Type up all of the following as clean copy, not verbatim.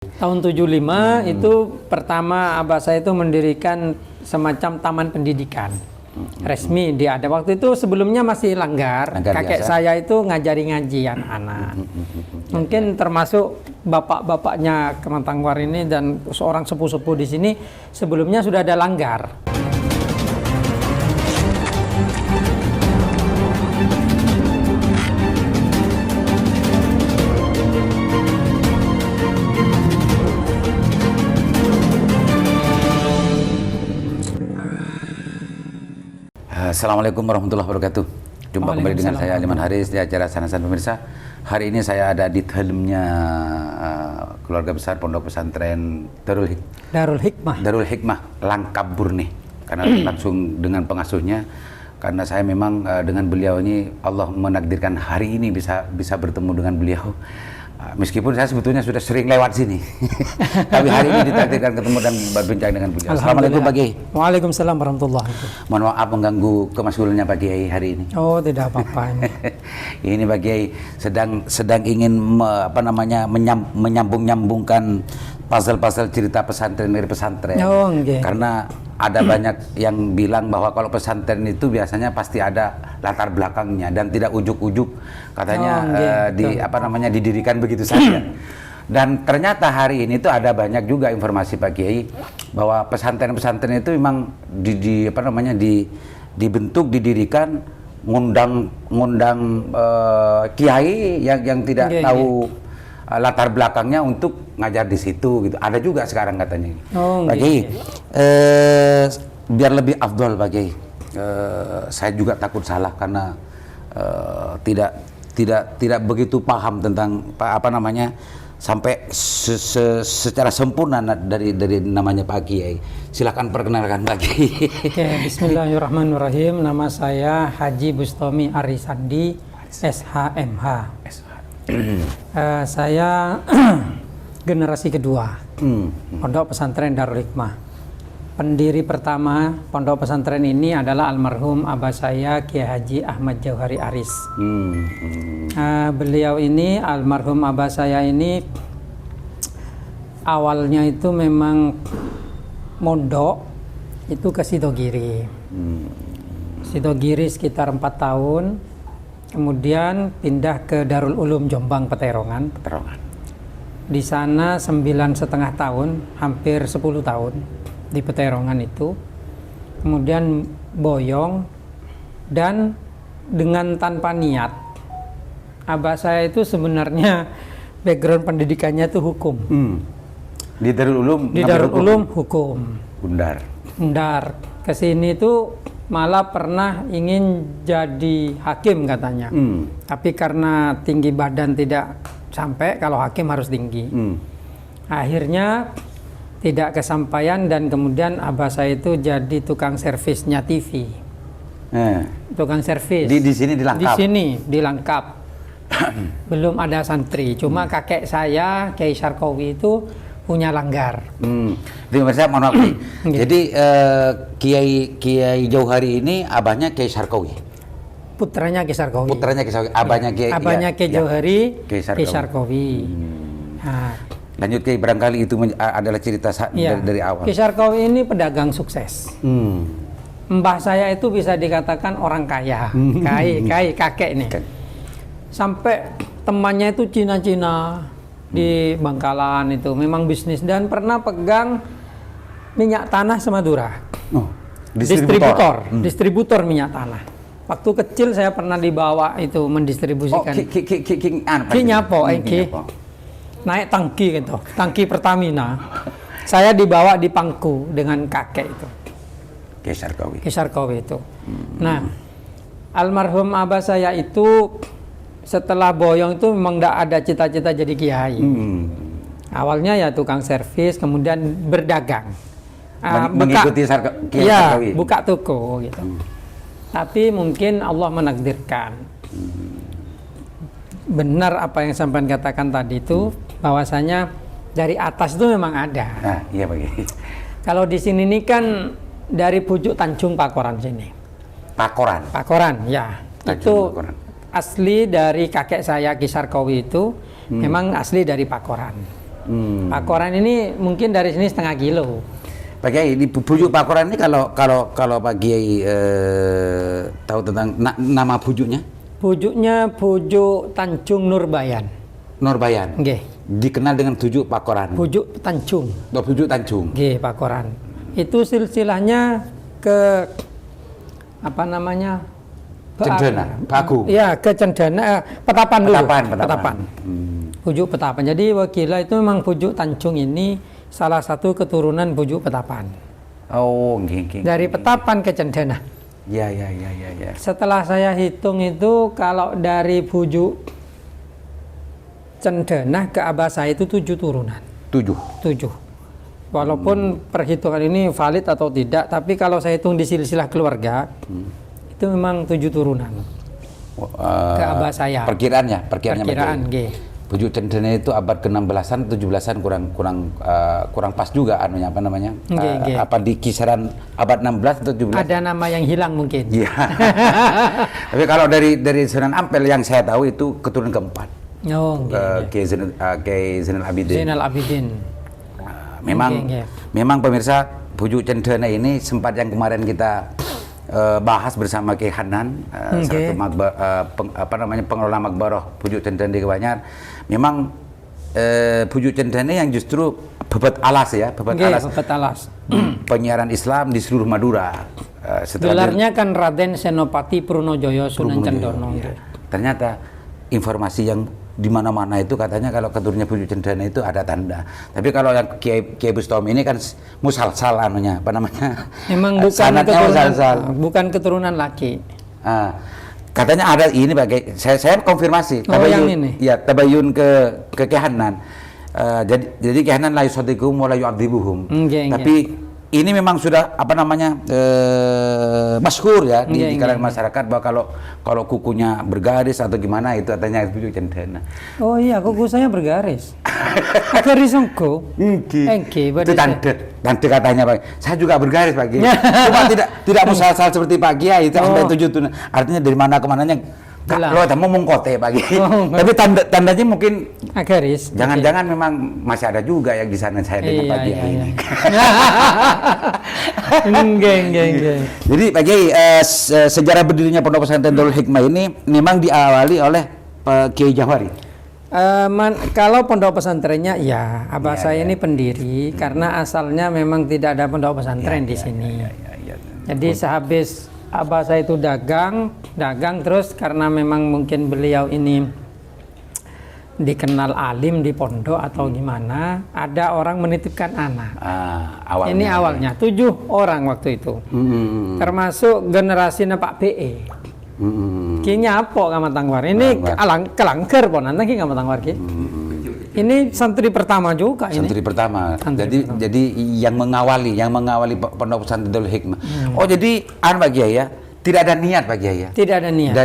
Tahun 75 itu pertama abah saya itu mendirikan semacam taman pendidikan resmi. Dia ada waktu itu sebelumnya masih langgar. Kakek biasa. Saya itu ngajari ngaji anak-anak. Mungkin termasuk bapak-bapaknya Kemantangwar ini dan seorang sepuh-sepuh di sini sebelumnya sudah ada langgar. Assalamualaikum warahmatullahi wabarakatuh. Jumpa kembali dengan saya Aliman Haris di acara Sanasan Pemirsa. Hari ini saya ada di dalamnya keluarga besar Pondok Pesantren Darul Hikmah Langkabur nih. Karena langsung dengan pengasuhnya. Karena saya memang dengan beliau ini Allah menakdirkan hari ini bisa bertemu dengan beliau. Meskipun saya sebetulnya sudah sering lewat sini, tapi hari ini ditakdirkan ketemu dan berbincang dengan beliau. Assalamualaikum Pak Kiai. Waalaikumsalam warahmatullahi wabarakatuh. Mohon maaf mengganggu kemaskulannya Pak Kiai hari ini. Oh, tidak apa-apa ini. Ini Pak Kiai sedang ingin menyambung-nyambungkan puzzle-puzzle cerita pesantren dari pesantren. Oh, okay. Karena ada banyak yang bilang bahwa kalau pesantren itu biasanya pasti ada latar belakangnya dan tidak ujuk-ujuk katanya didirikan begitu saja. Dan ternyata hari ini tuh ada banyak juga informasi Pak Kiai bahwa pesantren-pesantren itu memang dibentuk, didirikan ngundang kiai yang tidak tahu latar belakangnya untuk ngajar di situ gitu. Ada juga sekarang katanya. Pak Kiai, biar lebih afdol Pak Kiai. Saya juga takut salah karena tidak begitu paham tentang sampai secara sempurna dari namanya Pak Kiai. Silakan perkenalkan Pak Kiai. Bismillahirrahmanirrahim. Nama saya Haji Bustami Arisandi, SHMH. Saya generasi kedua Pondok Pesantren Darul Hikmah. Pendiri pertama pondok pesantren ini adalah almarhum abah saya Kiai Haji Ahmad Jauhari Aris. Beliau ini, almarhum abah saya ini awalnya itu memang mondok itu ke Sidogiri. Sidogiri sekitar 4 tahun. Kemudian pindah ke Darul Ulum Jombang Peterongan. Di sana 9,5 tahun, hampir 10 tahun di Peterongan itu. Kemudian boyong dan dengan tanpa niat. Abah saya itu sebenarnya background pendidikannya itu hukum. Di Darul Ulum. Di Darul Ulum hukum. Undar. Kesini itu malah pernah ingin jadi hakim katanya. Tapi karena tinggi badan tidak sampai, kalau hakim harus tinggi. Akhirnya tidak kesampaian dan kemudian abah saya itu jadi tukang servisnya TV. Tukang servis. Di sini dilengkap. Di sini dilengkap. Belum ada santri, cuma kakek saya Kiai Sarkowi itu punya langgar. Jadi saya mohon maaf. Jadi Kiai Jauhari ini abahnya Kiai Sarkowi. Putranya Kiai Sarkowi. Abahnya Kiai Jauhari, Kiai Sarkowi. Nah, lanjut Kiai, barangkali itu adalah cerita dari awal. Kiai Sarkowi ini pedagang sukses. Mbah saya itu bisa dikatakan orang kaya, kakek nih. Sampai temannya itu Cina-Cina di Bangkalan itu memang bisnis dan pernah pegang minyak tanah Semadura. Distributor minyak tanah. Waktu kecil saya pernah dibawa itu mendistribusikan. Naik tangki gitu, tangki Pertamina. Saya dibawa di pangku dengan kakek itu. Kiai Sarkowi itu. Nah, almarhum abah saya itu setelah boyong itu memang tidak ada cita-cita jadi kiai. Awalnya ya tukang servis, kemudian berdagang. Mengikuti Kiai Sarkowi. Buka toko gitu. Tapi mungkin Allah menakdirkan. Benar apa yang sampean katakan tadi itu, bahwasanya dari atas itu memang ada. Nah, iya Pak Kiai. Kalau di sini ini kan dari pucuk Tanjung Pakoran sini. Pakoran, ya. Itu asli dari kakek saya Kiai Sarkowi itu memang asli dari Pakoran. Pak Koran ini mungkin dari sini setengah kilo. Pak Kiai, di pujuk Pak Koran ini kalau Pak Kiai tahu tentang nama pujuknya? Pujuknya Pujuk Tanjung Nurbayan. Nurbayan. Nggih. Dikenal dengan pujuk Pak Koran. Pujuk Tanjung. Pujuk Tanjung. Nggih, Pak Koran. Itu silsilahnya ke apa namanya? Cendana, Baku. Ya, ke Cendana, Petapan dulu. Petapan. Pujuk Petapan. Jadi Wakila itu memang Pujuk Tanjung ini salah satu keturunan Pujuk Petapan. Oh, nggih. Dari Petapan ke Cendana. Ya. Setelah saya hitung itu kalau dari Pujuk Cendana ke Abasa itu 7 turunan. 7. Walaupun perhitungan ini valid atau tidak, tapi kalau saya hitung di silsilah keluarga, itu memang 7 turunan. Ke abah saya. Perkiraannya nggih. Pujuk Cendana itu abad ke-16-an, 17-an kurang pas juga anunya apa namanya? Nggih. Apa di kisaran abad 16 atau 17? Ada nama yang hilang mungkin. Iya. Tapi kalau dari Sunan Ampel yang saya tahu itu keturunan keempat. Oh, Kiai Zainal Abidin. Zainal Abidin. Memang pemirsa Pujuk Cendana ini sempat yang kemarin kita bahas bersama Kiai Hanan, satu pengelola Makbaroh Pujuk Cendana di Kebanyaran. Memang Pujuk Cendana yang justru bebet alas. Penyiaran Islam di seluruh Madura. Gelarnya kan Raden Senopati Prunojoyo Sunan Cendono. Ya. Ternyata informasi yang di mana-mana itu katanya kalau keturunannya Pujuk Cendana itu ada tanda. Tapi kalau yang Kiai Bustom ini kan musalsal anunya, apa namanya? Memang bukan keturunan laki. Katanya ada ini Pak Kiai. Saya konfirmasi. Yang ini. Ya, tabayun ke Kiai Hanan. Jadi Kiai Hanan la yusadiquhum wa la yu'adzibuhum. Tapi ini memang sudah apa namanya masyhur ya di kalangan masyarakat bahwa kalau kukunya bergaris atau gimana itu katanya Pujuk Cendana. Oh iya, kuku saya bergaris. Garis engko. Itu tanda katanya Pak. Saya juga bergaris Pak Kiai. Cuma tidak musalsal seperti Pak Kiai itu sampai 7 tuh. Artinya dari mana ke mananya lo tamu mengkote Pak Kiai. Tapi tandanya mungkin garis. Jangan-jangan memang masih ada juga yang di sana saya dengan Pak Kiai ini. Jadi Pak Kiai, sejarah berdirinya Pondok Pesantren Darul Hikmah ini memang diawali oleh Kiai Jauhari. Kalau pondok pesantrennya ya abah saya ini pendiri karena asalnya memang tidak ada pondok pesantren di sini. Jadi sehabis abah saya itu dagang terus karena memang mungkin beliau ini dikenal alim di pondok atau gimana, ada orang menitipkan anak. Awalnya 7 orang waktu itu. Termasuk generasinya Pak BE. Kayaknya apa Kamat Tangwar? Ini kelangker po nanti Kamat Tangwar ki. Ini santri pertama juga ini. Santri pertama. Jadi yang mengawali Pondok Pesantren Darul Hikmah. Oh jadi Pak Kiai ya, tidak ada niat Pak Kiai ya. Tidak ada niat.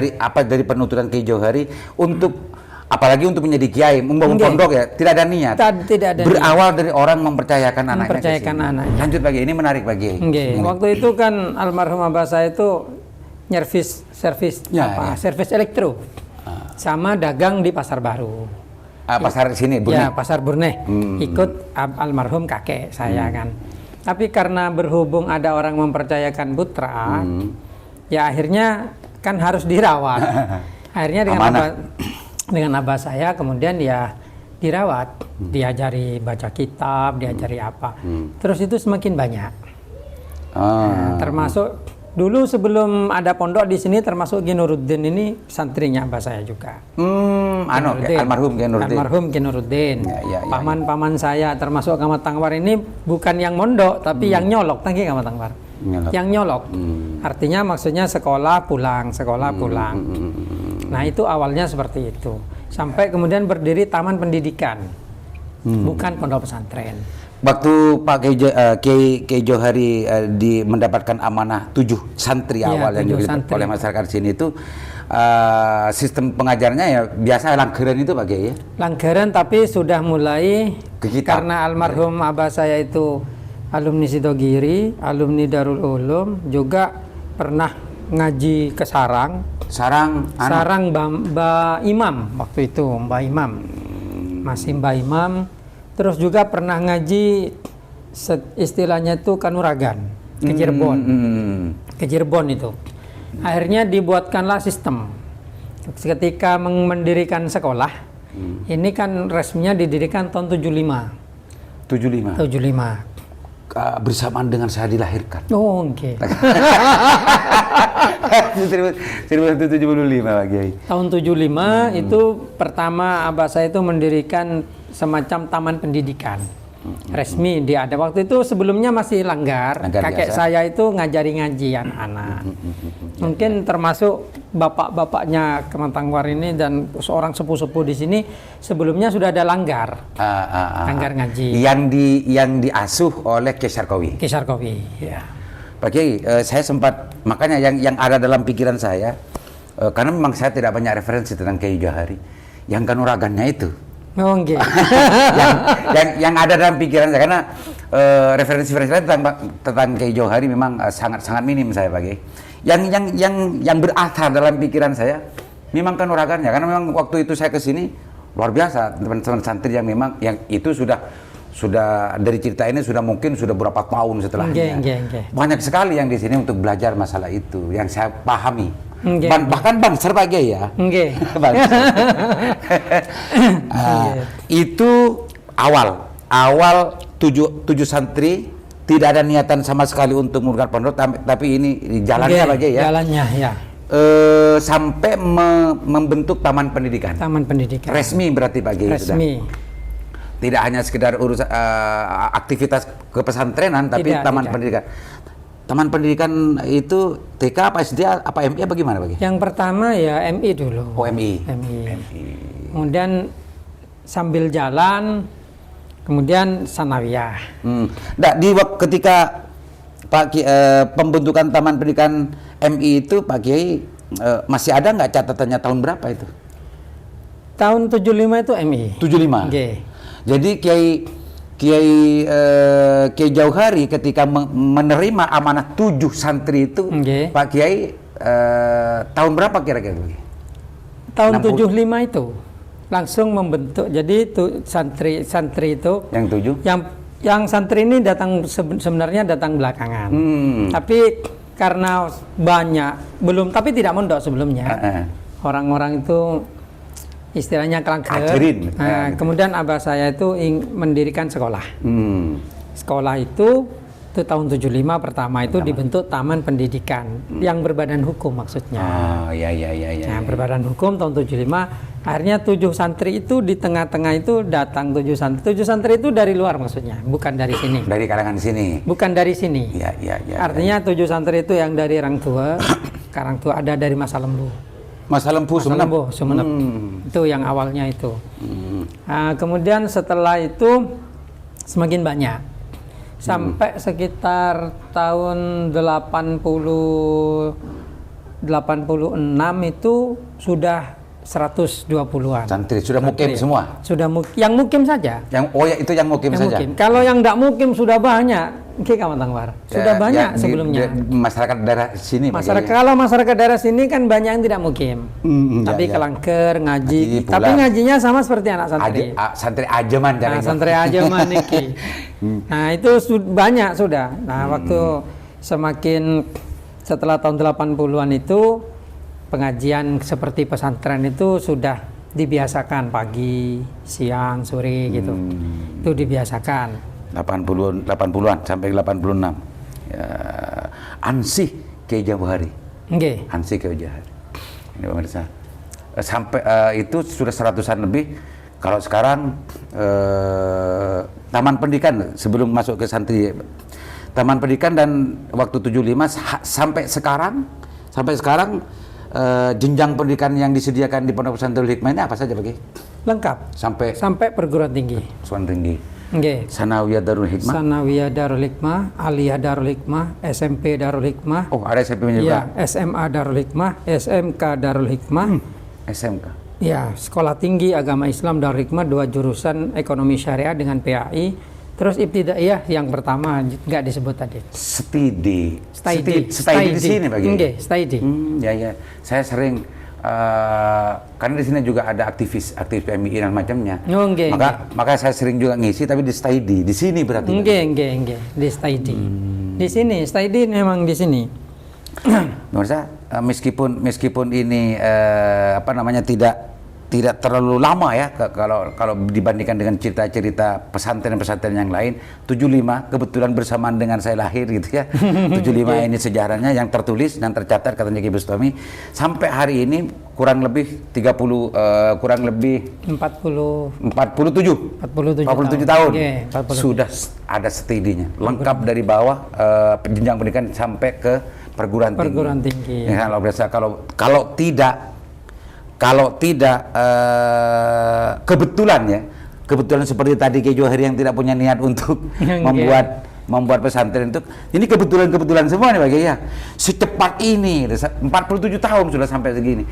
Dari penuturan Kiai Jauhari untuk apalagi untuk menjadi kiai, membangun pondok ya, tidak ada niat. Tidak ada. Berawal dari orang mempercayakan anaknya. Mempercayakan anaknya. Lanjut Pak Kiai, ini menarik Pak Kiai. Waktu itu kan almarhum abah saya itu servis elektro, sama dagang di Pasar Baru. Pasar sini, Burne. Ya, Pasar Burne. Ikut almarhum kakek saya kan. Tapi karena berhubung ada orang mempercayakan putra, ya akhirnya kan harus dirawat. Akhirnya dengan abah saya kemudian ya dirawat, diajari baca kitab, diajari apa. Terus itu semakin banyak. Termasuk dulu sebelum ada pondok di sini termasuk Ki Nuruddin ini santrinya abah saya juga. Almarhum Ki Nuruddin. Paman-paman saya termasuk Kamat Tangwar ini bukan yang mondok tapi yang nyolok, tangki Kamat Tangwar. Yang nyolok. Artinya maksudnya sekolah pulang. Nah, itu awalnya seperti itu. Sampai kemudian berdiri taman pendidikan. Bukan pondok pesantren. Waktu Pak Kiai Jauhari mendapatkan amanah 7 santri awal yang diberi oleh masyarakat sini itu sistem pengajarnya ya biasa langgaran itu Pak Kiai ya? Langgaran tapi sudah mulai karena almarhum abah saya itu alumni Sidogiri, alumni Darul Ulum, juga pernah ngaji ke Sarang Mbak Imam waktu itu, Mbak Imam. Masih Mbak Imam. Terus juga pernah ngaji istilahnya itu Kanuragan, ke Cirebon. Ke Cirebon itu. Akhirnya dibuatkanlah sistem. Ketika mendirikan sekolah, ini kan resminya didirikan tahun 75. 75. Bersamaan dengan saya dilahirkan. Oh, oke. 1975 Pak Kiai. Tahun 75 itu pertama abah saya itu mendirikan semacam taman pendidikan. Resmi dia ada waktu itu, sebelumnya masih langgar kakek biasa. Saya itu ngajari ngaji anak-anak. Mungkin termasuk bapak-bapaknya Kemantangwar ini dan seorang sepuh-sepuh di sini sebelumnya sudah ada langgar. Langgar ngaji. Yang diasuh oleh Kiai Sarkowi. Kiai Sarkowi, ya. Pak Kiai, saya sempat, makanya yang ada dalam pikiran saya, karena memang saya tidak banyak referensi tentang Kiai Johari, yang Kanuragannya itu. Oh, okay. yang ada dalam pikiran saya, karena referensi-referensi tentang Kiai Johari memang sangat minim saya Pak Kiai. Yang berakar dalam pikiran saya memang Kanuragannya, karena memang waktu itu saya ke sini luar biasa, teman-teman santri yang memang yang itu sudah dari cerita ini sudah berapa tahun setelahnya. Banyak sekali yang di sini untuk belajar masalah itu yang saya pahami. Bahkan Banser Pak Kiai ya. Itu awal 7 santri tidak ada niatan sama sekali untuk menguruskan pondok, tapi ini jalannya Pak Kiai ya. Jalannya ya. Sampai membentuk taman pendidikan. Taman pendidikan. Resmi berarti Pak Kiai. Resmi. Tidak hanya sekedar urusan aktivitas kepesantrenan, tapi taman pendidikan. Taman pendidikan itu TK apa SD apa MI apa gimana Pak? Yang pertama ya MI dulu. Oh MI. Kemudian sambil jalan, kemudian sanawiyah. Ketika Pak pembentukan Taman Pendidikan MI itu Pak Kiai masih ada nggak catatannya tahun berapa itu? Tahun 75 itu MI. 75. Okay. Jadi Kiai Johari ketika menerima amanah 7 santri itu, Pak Kiai tahun berapa kira-kira? Tahun 75 itu langsung membentuk. Jadi itu santri itu yang 7. Yang santri ini sebenarnya datang belakangan. Tapi karena banyak tapi tidak mondok sebelumnya. Orang-orang itu istilahnya kelangker. Kemudian abah saya itu mendirikan sekolah. Sekolah itu tahun 75 pertama itu dibentuk Taman Pendidikan yang berbadan hukum maksudnya. Nah, berbadan hukum tahun 75. Akhirnya 7 santri itu di tengah-tengah itu datang 7 santri. 7 santri itu dari luar maksudnya, bukan dari sini. Dari kalangan sini. Bukan dari sini. Artinya 7 santri itu yang dari Rangtua, Karangtua, ada dari Masa Lembu. Masa Lembu Sumeneb. Itu yang awalnya itu. Nah, kemudian setelah itu semakin banyak. Sampai sekitar tahun 86 itu sudah 120-an. Santri sudah mukim semua. Sudah yang mukim saja. Itu yang mukim saja. Kalau yang tidak mukim sudah banyak. Kemantangwar. Sudah banyak sebelumnya. Masyarakat daerah sini. Kalau masyarakat daerah sini kan banyak yang tidak mukim. Tapi kelangker, ngaji. Tapi ngajinya sama seperti anak santri. Santri ajeman. Santri ajeman niki. Nah itu banyak sudah. Nah waktu semakin setelah tahun 80-an itu pengajian seperti pesantren itu sudah dibiasakan pagi, siang, sore gitu. Itu dibiasakan. 80-an sampai 86. Ansih Kiai Johari. Ansih Kiai Johari. Ini pemirsa. Sampai itu sudah 100-an lebih. Kalau sekarang Taman Pendidikan sebelum masuk ke santri, Taman Pendidikan dan waktu 75 sampai sekarang jenjang pendidikan yang disediakan di Pondok Pesantren Darul Hikmah ini apa saja Pak Kiai? Lengkap. Sampai perguruan tinggi. Sanawiyah Darul Hikmah. Sanawiyah Darul Hikmah, Aliyah Darul Hikmah, SMP Darul Hikmah. Oh, ada SMP-nya juga. SMA Darul Hikmah, SMK Darul Hikmah. SMK. Ya, Sekolah Tinggi Agama Islam Darul Hikmah 2 jurusan Ekonomi Syariah dengan PAI. Terus Ibtidaiyah yang pertama nggak disebut tadi. Staidi di sini Pak Kiai. Ya. Saya sering karena di sini juga ada aktivis PMI dan macamnya. Oh, okay, maka saya sering juga ngisi, tapi di Staidi. Di sini berarti. Enggak. Di Staidi. Di sini, Staidi memang di sini. Pemirsa, meskipun ini tidak terlalu lama ya kalau dibandingkan dengan cerita-cerita pesantren-pesantren yang lain. 75 kebetulan bersamaan dengan saya lahir gitu ya. 75 ini sejarahnya yang tertulis dan tercatat katanya Ki Bustami sampai hari ini kurang lebih 47 tahun. Okay, 47. Sudah ada stadinya lengkap dari bawah jenjang pendidikan sampai ke perguruan tinggi. Ya, kalau tidak kebetulan seperti tadi Ki Johari yang tidak punya niat untuk membuat pesantren itu, ini kebetulan semua nih Pak ya. Secepat ini 47 tahun sudah sampai segini.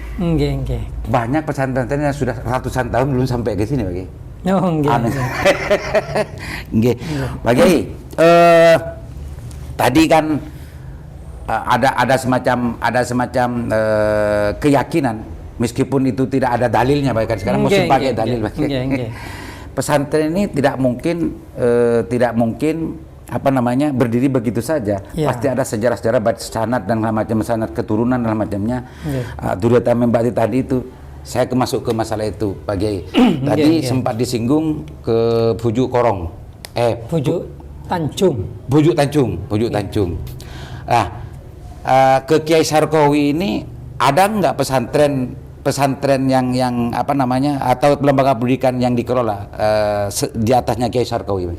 Banyak pesantren yang sudah ratusan tahun belum sampai ke sini Pak Kiai. Pak Kiai, tadi kan ada semacam keyakinan, meskipun itu tidak ada dalilnya, bahkan sekarang mesti pakai dalil. Pesantren ini tidak mungkin berdiri begitu saja. Pasti ada sejarah-sejarah baik sanad dan macam sanad keturunan dan macamnya. Durata membati tadi itu saya masuk ke masalah itu Pak Kiai. Tadi sempat disinggung ke Bujuk Korong. Bujuk Tanjung. Ke Kiai Sarkowi ini ada nggak pesantren yang atau lembaga pendidikan yang dikelola di atasnya Kiai Sarkowi?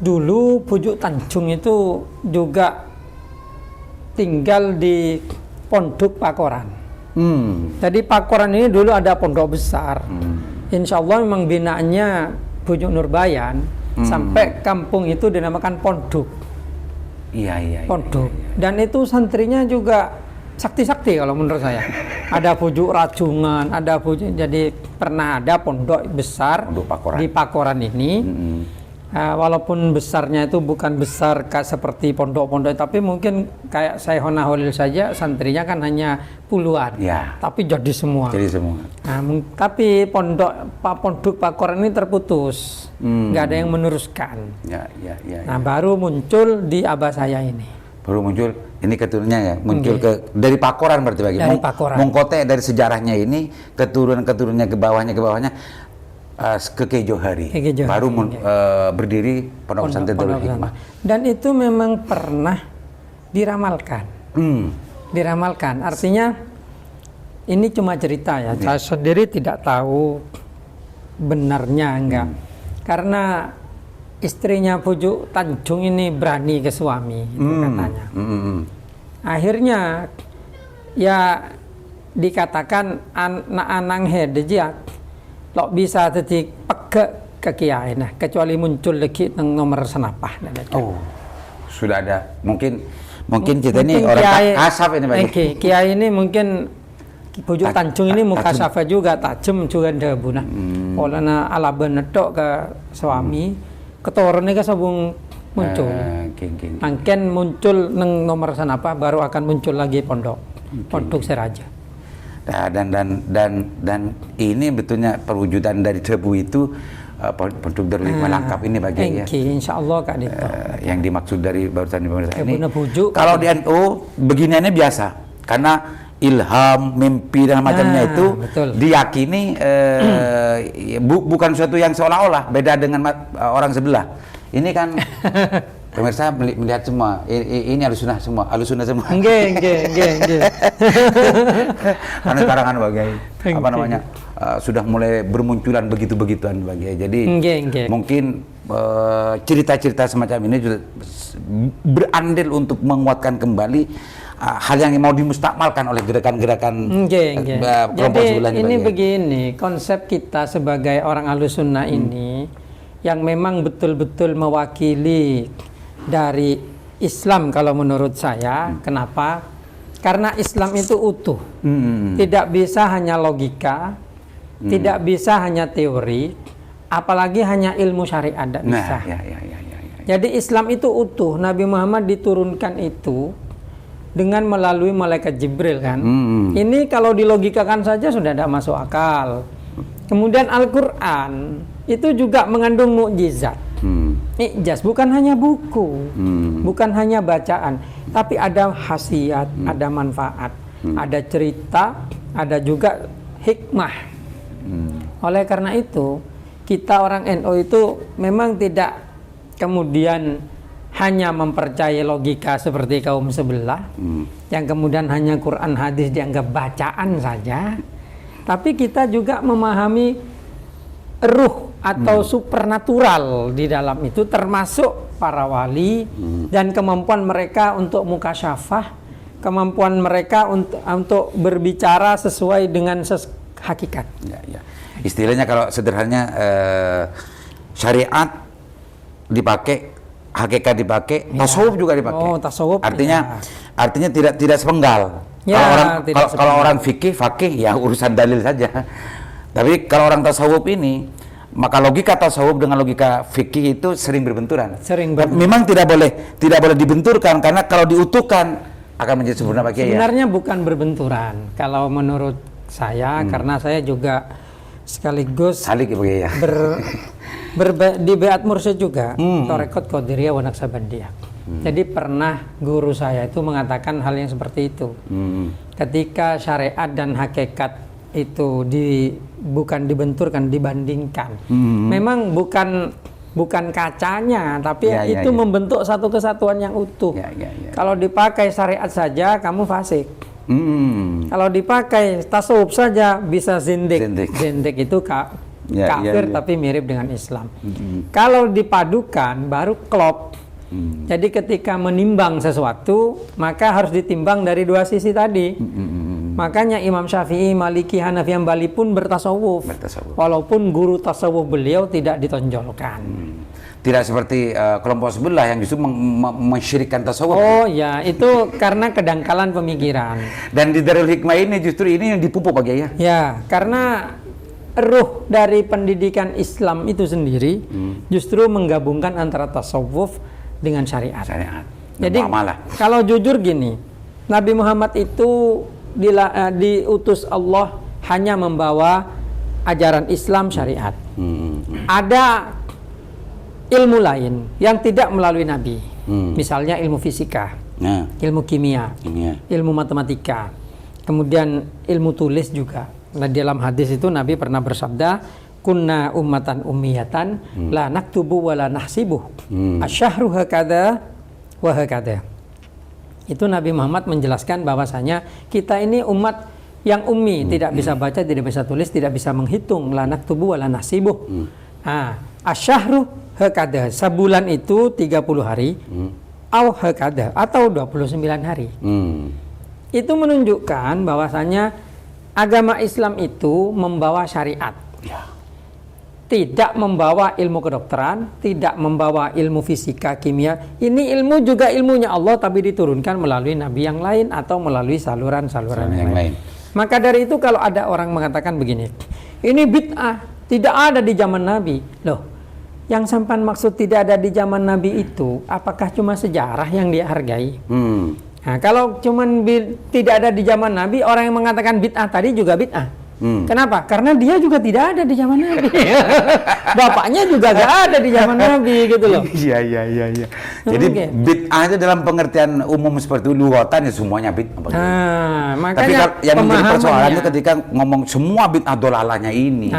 Dulu Bujuk Tanjung itu juga tinggal di Pondok Pakoran. Jadi Pakoran ini dulu ada pondok besar. Insya Allah memang binaannya Bujuk Nurbayan sampai kampung itu dinamakan Pondok. Pondok. Dan itu santrinya juga sakti-sakti kalau menurut saya. Ada Bujuk Rajungan, jadi pernah ada pondok besar di Pakoran ini. Walaupun besarnya itu bukan besar seperti pondok-pondok, tapi mungkin kayak Syekhona Holil saja santrinya kan hanya puluhan, tapi jadi semua. Tapi pondok Pakoran ini terputus, nggak ada yang meneruskan. Baru muncul di abah saya ini. Baru muncul, ini keturunannya ya, dari Pakoran berarti bagi. Dari Pakoran. Mengkote dari sejarahnya ini, keturunan-keturunannya ke bawahnya ke Kiai Johari. Baru berdiri Pondok Pesantren Darul Hikmah. Dan itu memang pernah diramalkan. Diramalkan, artinya ini cuma cerita ya. Saya sendiri tidak tahu benarnya enggak. Karena istrinya Bujuk Tanjung ini berani ke suami, katanya. Akhirnya ya dikatakan anak-anak hedejak lo bisa jadi pegek ke kiai, kecuali muncul lagi nomor senapah. Sudah ada. Mungkin kita ini orang kasaf ini Pak. Kiai ini mungkin Bujuk Tanjung ini muka safa juga tajam juga debuna. Olehna ala benedok ke suami, keturunnya ke sabung muncul. Angken muncul neng nomor senapah, baru akan muncul lagi pondok Seraja. Dan ini betulnya perwujudan dari debu itu Pondok Darul Hikmah lengkap ini Pak Kiai ya. Insya Allah Kak Dito. Yang dimaksud dari barusan pemirsa ini. Kalau di NU beginiannya biasa, karena ilham, mimpi dan macamnya itu diyakini bukan sesuatu yang seolah-olah beda dengan orang sebelah. Ini kan pemirsa melihat semua, ini alusunah semua. Enggak. Karena sekarang kan bagai sudah mulai bermunculan begitu-begituan bagai. Jadi mungkin cerita-cerita semacam ini juga berandil untuk menguatkan kembali hal yang mau dimustakmalkan oleh gerakan-gerakan kelompok sebelah ini. Jadi ini begini, konsep kita sebagai orang Ahlussunnah ini yang memang betul-betul mewakili dari Islam kalau menurut saya. Kenapa? Karena Islam itu utuh. Tidak bisa hanya logika, tidak bisa hanya teori, apalagi hanya ilmu syariat, tidak bisa. Jadi Islam itu utuh. Nabi Muhammad diturunkan itu dengan melalui malaikat Jibril kan. Ini kalau dilogikakan saja sudah tidak masuk akal. Kemudian Al-Quran itu juga mengandung mukjizat. Ijaz bukan hanya buku, bukan hanya bacaan, tapi ada khasiat, ada manfaat, ada cerita, ada juga hikmah. Oleh karena itu, kita orang NU itu memang tidak kemudian hanya mempercayai logika seperti kaum sebelah, yang kemudian hanya Quran hadis dianggap bacaan saja, tapi kita juga memahami ruh atau supernatural di dalam itu, termasuk para wali dan kemampuan mereka untuk mukasyafah, kemampuan mereka untuk berbicara sesuai dengan hakikat. Ya. Istilahnya kalau sederhananya syariat dipakai, hakikat dipakai, tasawuf juga dipakai. Oh, tasawuf. Artinya tidak sepenggal. Ya, kalau orang fakih ya urusan dalil saja. Tapi kalau orang tasawuf ini, maka logika tasawuf dengan logika fikih itu sering berbenturan. Memang tidak boleh dibenturkan, karena kalau diutuhkan akan menjadi sempurna bagi ya. Sebenarnya bukan berbenturan kalau menurut saya, karena saya juga sekaligus ya. di Beat Mursyid juga, Torekot Qadiriyah wa Naqsabandiyah. Jadi pernah guru saya itu mengatakan hal yang seperti itu. Ketika syariat dan hakikat itu bukan dibenturkan, dibandingkan. Memang bukan kacanya, tapi itu membentuk satu kesatuan yang utuh. Kalau dipakai syariat saja, kamu fasik. Kalau dipakai tasawuf saja, bisa zindik. Zindik itu kafir tapi mirip dengan Islam. Kalau dipadukan baru klop. Jadi ketika menimbang sesuatu, maka harus ditimbang dari dua sisi tadi. Makanya Imam Syafi'i, Maliki, Hanafi, Hambali pun bertasawuf. Walaupun guru tasawuf beliau tidak ditonjolkan. Tidak seperti kelompok sebelah yang justru mensyirikkan tasawuf. Oh ya, itu karena kedangkalan pemikiran. Dan di Darul Hikmah ini justru ini yang dipupuk Pak Kiai. Ya, karena ruh dari pendidikan Islam itu sendiri justru menggabungkan antara tasawuf dengan syariat. Jadi kalau jujur gini, Nabi Muhammad itu diutus Allah hanya membawa ajaran Islam syariat. Ada ilmu lain yang tidak melalui Nabi, misalnya ilmu fisika, ilmu kimia, ilmu matematika, kemudian ilmu tulis juga. Nah, dalam hadis itu Nabi pernah bersabda, kunna ummatan ummiyatan la naktubu wa la nahsibuh asyahru hakada wa hakada. Itu Nabi Muhammad menjelaskan bahwasanya kita ini umat yang ummi, tidak bisa baca, tidak bisa tulis, tidak bisa menghitung, la naktubu wa la nahsibuh. Asyahru hakada, sebulan itu 30 hari, au hakada, atau 29 hari. Itu menunjukkan bahwasanya agama Islam itu membawa syariat. Tidak membawa ilmu kedokteran, tidak membawa ilmu fisika, kimia. Ini ilmu juga ilmunya Allah, tapi diturunkan melalui nabi yang lain atau melalui saluran-saluran yang lain. Maka dari itu kalau ada orang mengatakan begini, ini bid'ah, tidak ada di zaman Nabi. Loh, yang sampan maksud tidak ada di zaman Nabi itu, apakah cuma sejarah yang dia hargai? Nah, kalau cuman tidak ada di zaman Nabi, orang yang mengatakan bid'ah tadi juga bid'ah. Kenapa? Karena dia juga tidak ada di zaman Nabi. Bapaknya juga gak ada di zaman Nabi gitu loh. Iya. Jadi bid'ah itu dalam pengertian umum seperti lughatan ya semuanya bid'ah. Makanya tapi yang menjadi persoalan itu ketika ngomong semua bid'ah dolalahnya ini.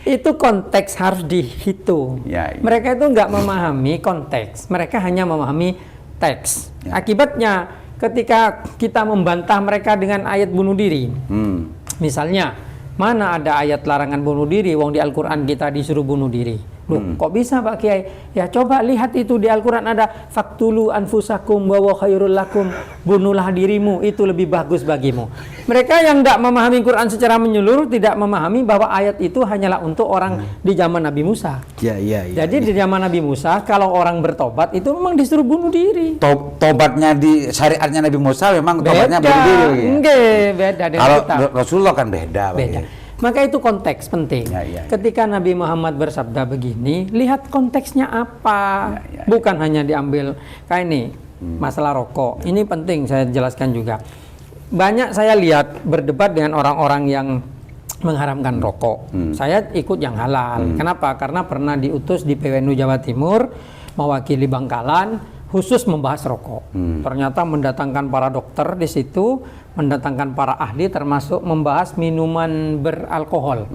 Itu konteks harus dihitung. Mereka itu nggak memahami konteks. Mereka hanya memahami teks. Akibatnya ketika kita membantah mereka dengan ayat bunuh diri. Misalnya, mana ada ayat larangan bunuh diri, wong di Al-Quran kita disuruh bunuh diri. Loh, kok bisa Pak Kiai? Ya coba lihat itu di Al-Quran ada faktulu anfusakum wa khairul lakum, bunuhlah dirimu, itu lebih bagus bagimu. Mereka yang tidak memahami Quran secara menyeluruh tidak memahami bahwa ayat itu hanyalah untuk orang di zaman Nabi Musa. Jadi di zaman Nabi Musa kalau orang bertobat itu memang disuruh bunuh diri. Tobatnya di syariatnya Nabi Musa memang tobatnya bunuh diri. Beda dengan kalau kita. Rasulullah kan beda. Maka itu konteks penting. Ketika Nabi Muhammad bersabda begini, lihat konteksnya apa. Bukan hanya diambil kayak ini. masalah rokok. Ini penting saya jelaskan juga. Banyak saya lihat berdebat dengan orang-orang yang mengharamkan rokok. Saya ikut yang halal. Kenapa? Karena pernah diutus di PWNU Jawa Timur mewakili Bangkalan khusus membahas rokok. Ternyata mendatangkan para dokter di situ, mendatangkan para ahli termasuk membahas minuman beralkohol.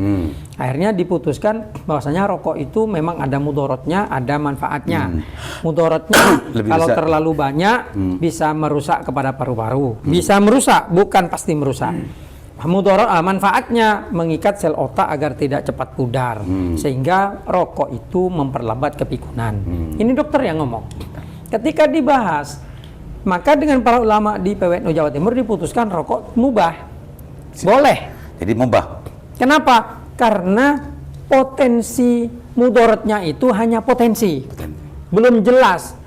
Akhirnya diputuskan bahwasanya rokok itu memang ada mudorotnya, ada manfaatnya. Mudorotnya kalau terlalu banyak bisa merusak kepada paru-paru. Bisa merusak, bukan pasti merusak. Manfaatnya mengikat sel otak agar tidak cepat pudar, sehingga rokok itu memperlambat kepikunan. Ini dokter yang ngomong. Ketika dibahas, maka dengan para ulama di PWNU Jawa Timur diputuskan rokok mubah, boleh. Jadi mubah. Kenapa? Karena potensi mudorotnya itu hanya potensi, belum jelas.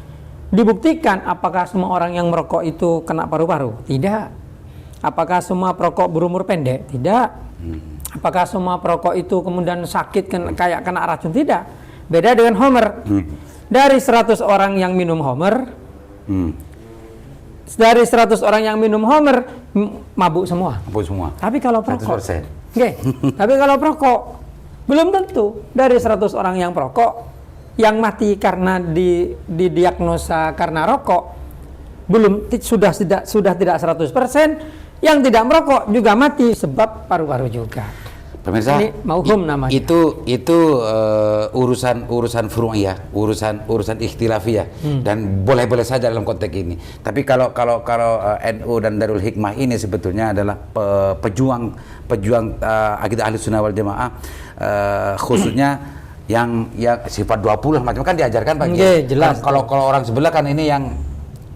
Dibuktikan apakah semua orang yang merokok itu kena paru-paru? Tidak. Apakah semua perokok berumur pendek? Tidak. Apakah semua perokok itu kemudian sakit kayak kena racun? Tidak. Beda dengan Homer. Dari 100 orang yang minum Homer, dari 100 orang yang minum Homer mabuk semua. Mabuk semua. Tapi kalau perokok, 100%. tapi kalau perokok belum tentu. Dari 100 orang yang perokok yang mati karena didiagnosa karena rokok belum sudah tidak 100%. Yang tidak merokok juga mati sebab paru-paru juga. Pemirsa, ini mauhum namanya. Itu urusan furu'iyah, urusan ikhtilafiyah, dan boleh-boleh saja dalam konteks ini. Tapi kalau NU dan Darul Hikmah ini sebetulnya adalah pejuang akidah Ahli Sunnah wal Jamaah, khususnya yang sifat 20 macam kan diajarkan Pak. Jelas. Kalau orang sebelah kan ini yang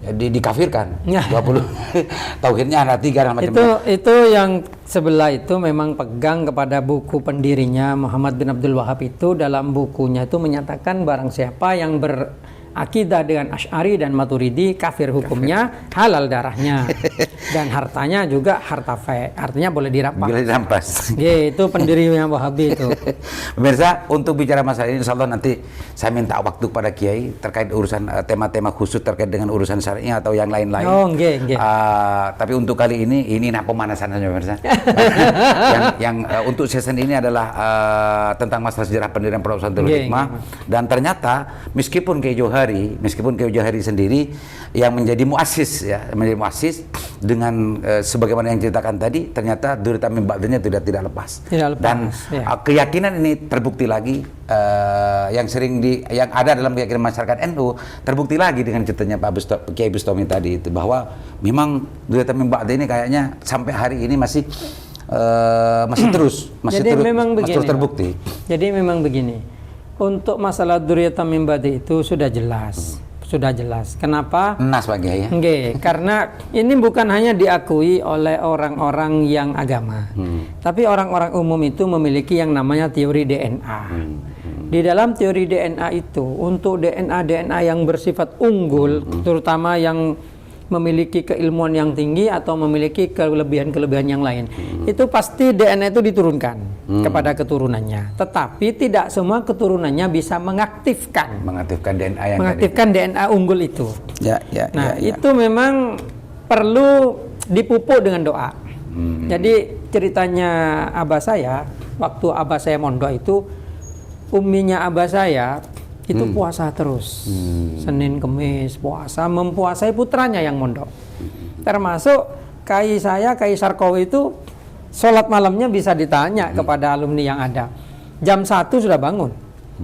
dikafirkan 20 tauhidnya ada 3 dan macam-macam. Itu yang sebelah itu memang pegang kepada buku pendirinya Muhammad bin Abdul Wahab. Itu dalam bukunya itu menyatakan barang siapa yang berakidah dengan Asy'ari dan Maturidi kafir hukumnya, halal darahnya dan hartanya juga harta fai, artinya boleh dirampas. Boleh dirampas. Itu pendirinya Wahabi itu. Pemirsa, untuk bicara masalah ini insyaallah nanti saya minta waktu kepada Kiai terkait urusan tema-tema khusus terkait dengan urusan syar'i atau yang lain-lain. Tapi untuk kali ini pemanasan saja pemirsa. yang untuk season ini adalah tentang masalah sejarah pendirian Pondok Pesantren Darul Hikmah. Dan ternyata meskipun Kiai Johari sendiri yang menjadi muassis dengan sebagaimana yang ceritakan tadi, ternyata Durita min ba'dnya tidak lepas. Dan keyakinan ini terbukti lagi yang ada dalam keyakinan masyarakat NU terbukti lagi dengan ceritanya Pak Kiai Bustami tadi itu, bahwa memang Durita min ba'd ini kayaknya sampai hari ini masih terus terbukti. Jadi memang begini. Untuk masalah Durita min ba'd itu sudah jelas. Kenapa? Nas Pak Kiai. Karena ini bukan hanya diakui oleh orang-orang yang agama, tapi orang-orang umum itu memiliki yang namanya teori DNA. Di dalam teori DNA itu, untuk DNA yang bersifat unggul, terutama yang memiliki keilmuan yang tinggi atau memiliki kelebihan-kelebihan yang lain, itu pasti DNA itu diturunkan kepada keturunannya. Tetapi tidak semua keturunannya bisa mengaktifkan DNA unggul itu. Itu memang perlu dipupuk dengan doa. Jadi ceritanya abah saya, waktu abah saya mondok itu, umminya abah saya itu puasa terus, Senin Kemis puasa, mempuasai putranya yang mondok. Termasuk Kai Sarkowi itu sholat malamnya bisa ditanya kepada alumni yang ada. Jam 1 sudah bangun,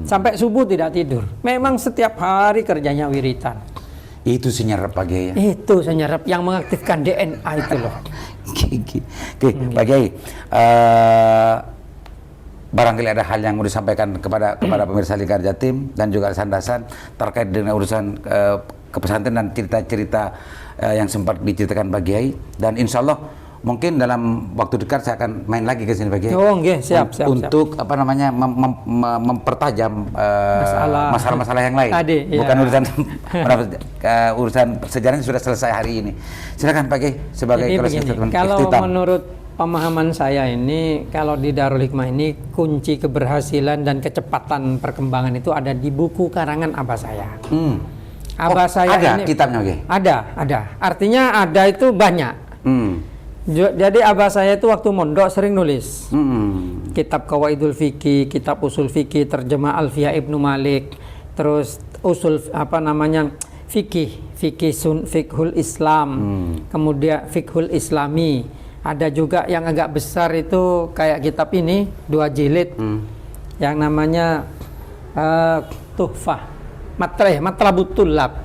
sampai subuh tidak tidur. Memang setiap hari kerjanya wiritan. Itu senyerap Pak Kiai. Itu senyerap yang mengaktifkan DNA itu loh. Pak Kiai, barangkali ada hal yang mau disampaikan kepada pemirsa Lingkar Jatim dan juga Sandasan terkait dengan urusan kepesantren dan cerita-cerita yang sempat diceritakan Pak Kiai, dan insya Allah mungkin dalam waktu dekat saya akan main lagi ke sini Pak Kiai. Siap. Untuk mempertajam masalah-masalah yang lain. Bukan urusan sejarahnya sudah selesai hari ini. Silakan Pak Kiai sebagai kalau menurut pemahaman saya ini, kalau di Darul Hikmah ini kunci keberhasilan dan kecepatan perkembangan itu ada di buku karangan abah saya. Abah saya ada ini kitabnya, oke. ada. Artinya ada itu banyak. Jadi abah saya itu waktu mondok sering nulis kitab Qawaidul Fikih, kitab Usul Fikih, terjemah Alfiyah Ibnu Malik, terus usul fikhul Islam, kemudian fikhul Islami. Ada juga yang agak besar itu kayak kitab ini 2 jilid yang namanya Tuhfah Matlabut Tullab.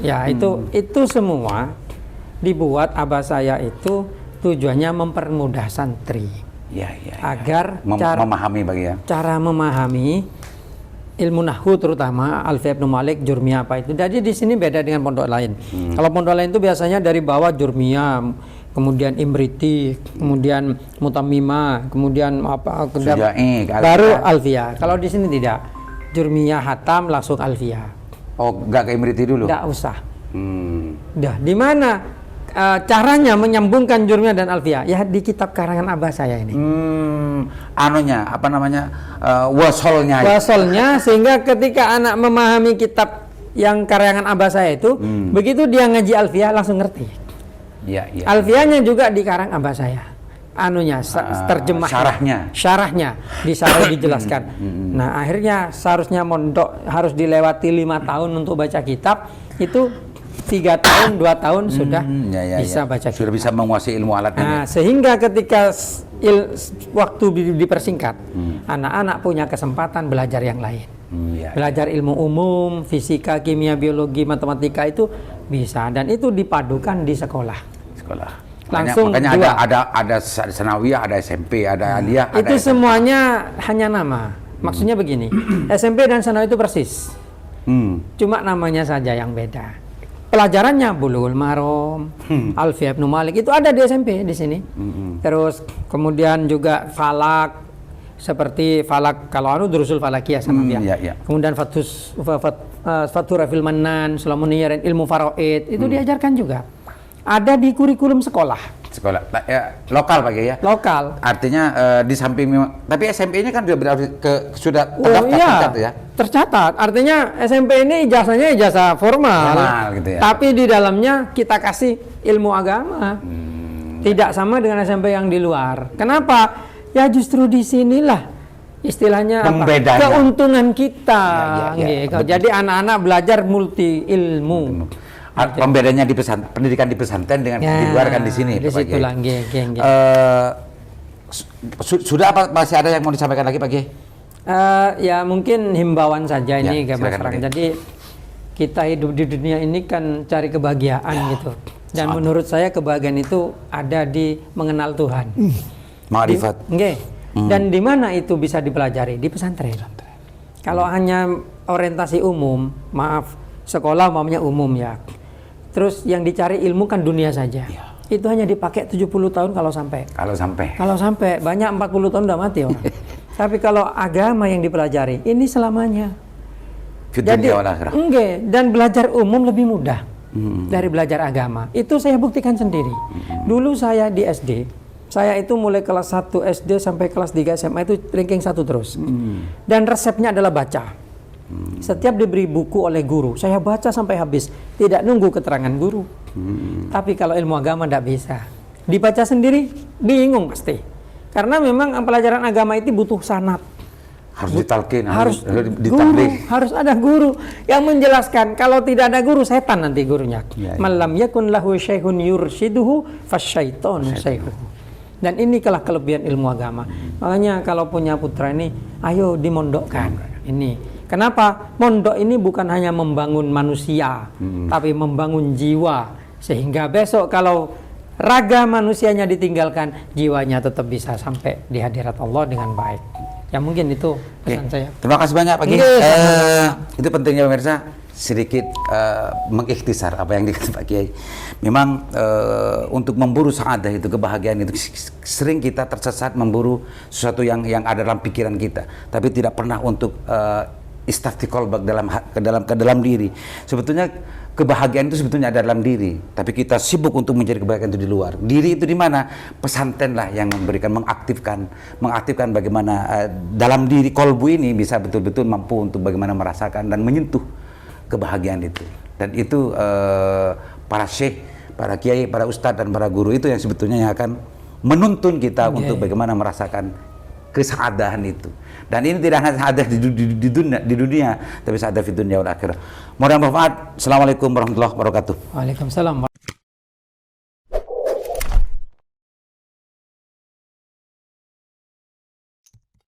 Ya, itu semua dibuat abah saya itu tujuannya mempermudah santri. Ya. Agar memahami cara memahami ilmu nahwu, terutama Alfiyah Ibnu Malik, Jurmiyah apa itu. Jadi di sini beda dengan pondok lain. Kalau pondok lain itu biasanya dari bawah Jurmiyah, kemudian Imriti, kemudian Mutamimah, kemudian baru Alfiyah. Kalau di sini tidak. Jurmiyah hatam langsung Alfiyah. Oh, nggak ke Imriti dulu? Nggak usah. Di mana caranya menyambungkan Jurmiyah dan Alfiyah? Ya di kitab karangan abah saya ini. Wasolnya, sehingga ketika anak memahami kitab yang karangan abah saya itu, begitu dia ngaji Alfiyah langsung ngerti. Ya. Alfiyahnya juga dikarang abah saya. Terjemah syarahnya dijelaskan. Nah, akhirnya seharusnya mondok harus dilewati 5 tahun untuk baca kitab, itu 3 tahun 2 tahun sudah bisa baca kitab. Sudah bisa menguasai ilmu alatnya. Nah, sehingga ketika waktu dipersingkat, anak-anak punya kesempatan belajar yang lain. Belajar ilmu umum, fisika, kimia, biologi, matematika itu bisa, dan itu dipadukan di sekolah. Langsung makanya ada sanawiyah, ada SMP, ada aliyah, itu semuanya hanya nama. Maksudnya begini, SMP dan sanawiyah itu persis. Cuma namanya saja yang beda. Pelajarannya Bulughul Maram, Alfiyah Ibnu Malik itu ada di SMP di sini. Terus kemudian juga falak, seperti falak kalau Durusul Falakiyah sama dia. Kemudian Fathur Rafil Manan, Sulamuniyah, ilmu faraid itu diajarkan juga. Ada di kurikulum sekolah lokal Pak ya. Lokal. Artinya di samping tapi SMP ini kan sudah terdaftar ya. Tercatat. Artinya SMP ini ijazahnya ijazah formal gitu ya. Tapi di dalamnya kita kasih ilmu agama. Tidak sama dengan SMP yang di luar. Kenapa? Ya justru di sinilah istilahnya keuntungan kita. Jadi anak-anak belajar multi ilmu. Pembedanya di pendidikan di pesantren dengan di luar kan di sini. Di situ lah, sudah apa masih ada yang mau disampaikan lagi Pak Kiai? Ya mungkin himbauan saja ini ke masyarakat. Jadi kita hidup di dunia ini kan cari kebahagiaan gitu. Dan menurut saya kebahagiaan itu ada di mengenal Tuhan. Ma'rifat. Dan di mana itu bisa dipelajari? Di pesantren. Kalau hanya orientasi umum, sekolah umpamanya umum ya. Terus yang dicari ilmu kan dunia saja. Itu hanya dipakai 70 tahun kalau sampai. Kalau sampai banyak 40 tahun udah mati orang. Tapi kalau agama yang dipelajari ini selamanya. Jadi dan belajar umum lebih mudah dari belajar agama. Itu saya buktikan sendiri. Dulu saya di SD, saya itu mulai kelas 1 SD sampai kelas 3 SMA itu ranking 1 terus. Dan resepnya adalah baca. Setiap diberi buku oleh guru, saya baca sampai habis, tidak nunggu keterangan guru. Tapi kalau ilmu agama tidak bisa, dibaca sendiri bingung pasti. Karena memang pelajaran agama itu butuh sanad, harus ditalkin, harus harus ada guru yang menjelaskan. Kalau tidak ada guru, setan nanti gurunya. Malam yakun lahu syaihun yurshiduhu fasyaitonu syaihuhu. Dan ini kalah kelebihan ilmu agama. Makanya kalau punya putra ini, ayo dimondokkan ini. Kenapa? Mondok ini bukan hanya membangun manusia, tapi membangun jiwa. Sehingga besok kalau raga manusianya ditinggalkan, jiwanya tetap bisa sampai di hadirat Allah dengan baik. Ya mungkin itu pesan saya. Terima kasih banyak Pak Kiai. Itu pentingnya pemirsa, sedikit mengikhtisar apa yang dikatakan Pak Kiai. Memang untuk memburu saadah itu, kebahagiaan itu, sering kita tersesat memburu sesuatu yang ada dalam pikiran kita, tapi tidak pernah untuk istafti qalbak ke dalam diri. Sebetulnya kebahagiaan itu sebetulnya ada dalam diri, tapi kita sibuk untuk mencari kebahagiaan itu di luar. Diri itu di mana? Pesantren lah yang memberikan, mengaktifkan bagaimana dalam diri kolbu ini bisa betul-betul mampu untuk bagaimana merasakan dan menyentuh kebahagiaan itu. Dan itu para syekh, para kiai, para ustadz dan para guru itu yang sebetulnya yang akan menuntun kita untuk bagaimana merasakan kesadaran itu. Dan ini tidak hanya ada di dunia, tapi ada di dunia wal akhirah. Mudah-mudahan bermanfaat. Assalamualaikum warahmatullahi wabarakatuh. Waalaikumsalam.